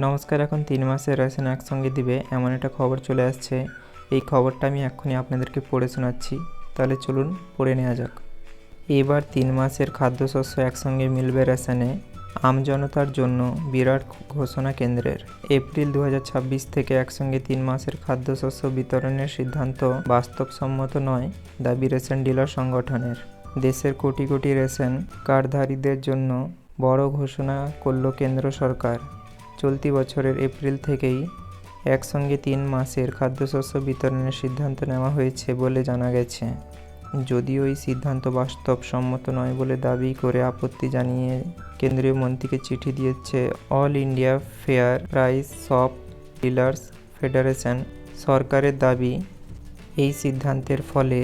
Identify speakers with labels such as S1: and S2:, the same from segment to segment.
S1: নমস্কার। এখন 3 মাসের রেশন একসঙ্গে দিবে এমন একটা খবর চলে আসছে। এই খবরটা আমি এক্ষুনি আপনাদেরকে পড়ে শোনাচ্ছি, তাহলে চলুন পড়ে নেওয়া যাক। এবার 3 মাসের খাদ্যশস্য একসঙ্গে মিলবে রেশনে, আমজনতার জন্য বিরাট ঘোষণা কেন্দ্রের। এপ্রিল 2026 থেকে একসঙ্গে 3 মাসের খাদ্যশস্য বিতরণের সিদ্ধান্ত বাস্তবসম্মত নয়, দাবি রেশন ডিলার সংগঠনের। দেশের কোটি কোটি রেশন কার্ডধারীদের জন্য বড় ঘোষণা করল কেন্দ্র সরকার। চলতি বছরের এপ্রিল থেকেই একসঙ্গে 3 মাসের খাদ্যশস্য বিতরণের সিদ্ধান্ত নেওয়া হয়েছে বলে জানা গেছে। যদিও এই সিদ্ধান্ত বাস্তবসম্মত নয় বলে দাবি করে আপত্তি জানিয়ে কেন্দ্রীয় মন্ত্রীকে চিঠি দিয়েছে all India fair price shop dealers federation. সরকারের দাবি, এই সিদ্ধান্তের ফলে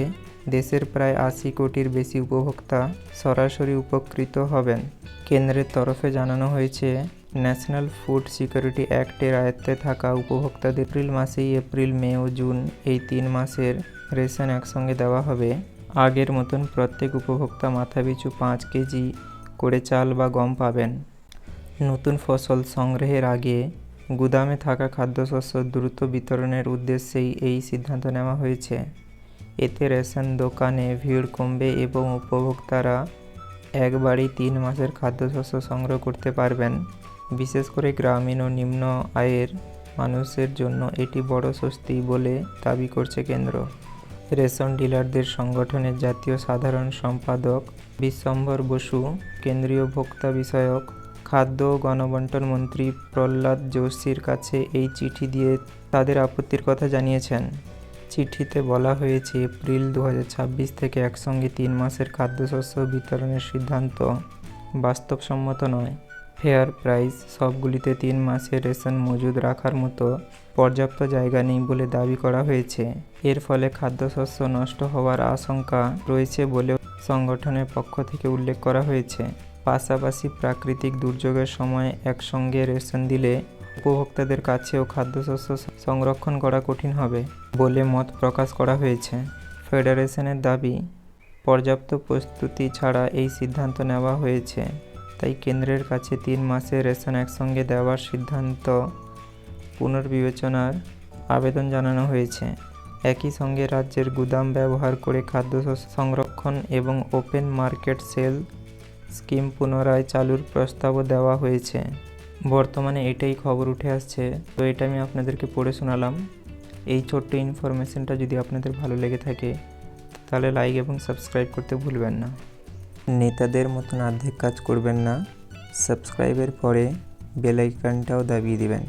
S1: দেশের প্রায় 80 কোটির বেশি উপভোক্তা সরাসরি উপকৃত হবেন। কেন্দ্রের তরফে জানানো হয়েছে, ন্যাশনাল ফুড সিকিউরিটি অ্যাক্টের আয়ত্তে থাকা উপভোক্তাদের এপ্রিল মাসেই এপ্রিল, মে ও জুন এই 3 মাসের রেশন একসঙ্গে দেওয়া হবে। আগের মতন প্রত্যেক উপভোক্তা মাথাপিছু 5 কেজি করে চাল বা গম পাবেন। নতুন ফসল সংগ্রহের আগে গুদামে থাকা খাদ্যশস্য দ্রুত বিতরণের উদ্দেশ্যেই এই সিদ্ধান্ত নেওয়া হয়েছে। এতে রেশন দোকানে ভিড় কমবে এবং উপভোক্তারা একবারেই 3 মাসের খাদ্যশস্য সংগ্রহ করতে পারবেন। বিশেষ করে গ্রামীণ ও নিম্ন আয়ের মানুষের জন্য এটি বড় স্বস্তি বলে দাবি করছে কেন্দ্র। রেশন ডিলারদের সংগঠনের জাতীয় সাধারণ সম্পাদক বিশ্বম্ভর বসু কেন্দ্রীয় ভোক্তা বিষয়ক, খাদ্য ও গণবণ্টন মন্ত্রী প্রহ্লাদ যোশীর কাছে এই চিঠি দিয়ে তাদের আপত্তির কথা জানিয়েছেন। চিঠিতে বলা হয়েছে, এপ্রিল 2026 থেকে একসঙ্গে 3 মাসের খাদ্যশস্য বিতরণের সিদ্ধান্ত বাস্তবসম্মত নয়। ফেয়ার প্রাইস শপগুলিতে 3 মাসের রেশন মজুদ রাখার মতো পর্যাপ্ত জায়গা নেই বলে দাবি করা হয়েছে। এর ফলে খাদ্যশস্য নষ্ট হওয়ার আশঙ্কা রয়েছে বলেও সংগঠনের পক্ষ থেকে উল্লেখ করা হয়েছে। পাশাপাশি প্রাকৃতিক দুর্যোগের সময় একসঙ্গে রেশন দিলে উপভোক্তাদের কাছেও খাদ্যশস্য সংরক্ষণ করা কঠিন হবে বলে মত প্রকাশ করা হয়েছে। ফেডারেশনের দাবি, পর্যাপ্ত প্রস্তুতি ছাড়া এই সিদ্ধান্ত নেওয়া হয়েছে, তাই কেন্দ্রের কাছে 3 মাসের রেশন একসঙ্গে দেওয়ার সিদ্ধান্ত পুনর্বিবেচনার আবেদন জানানো হয়েছে। একই সঙ্গে রাজ্যের গুদাম ব্যবহার করে খাদ্যশস্য সংরক্ষণ এবং ওপেন মার্কেট সেল স্কিম পুনরায় চালুর প্রস্তাবও দেওয়া হয়েছে। বর্তমানে এটাই খবর উঠে আসছে, তো এটা আমি আপনাদেরকে পড়ে শোনালাম। এই ছোট্ট ইনফরমেশনটা যদি আপনাদের ভালো লেগে থাকে তাহলে লাইক এবং সাবস্ক্রাইব করতে ভুলবেন না। নেতাদের মতন অর্ধেক কাজ করবেন না, সাবস্ক্রাইবের পরে বেল আইকনটাও দাবিয়ে দিবেন।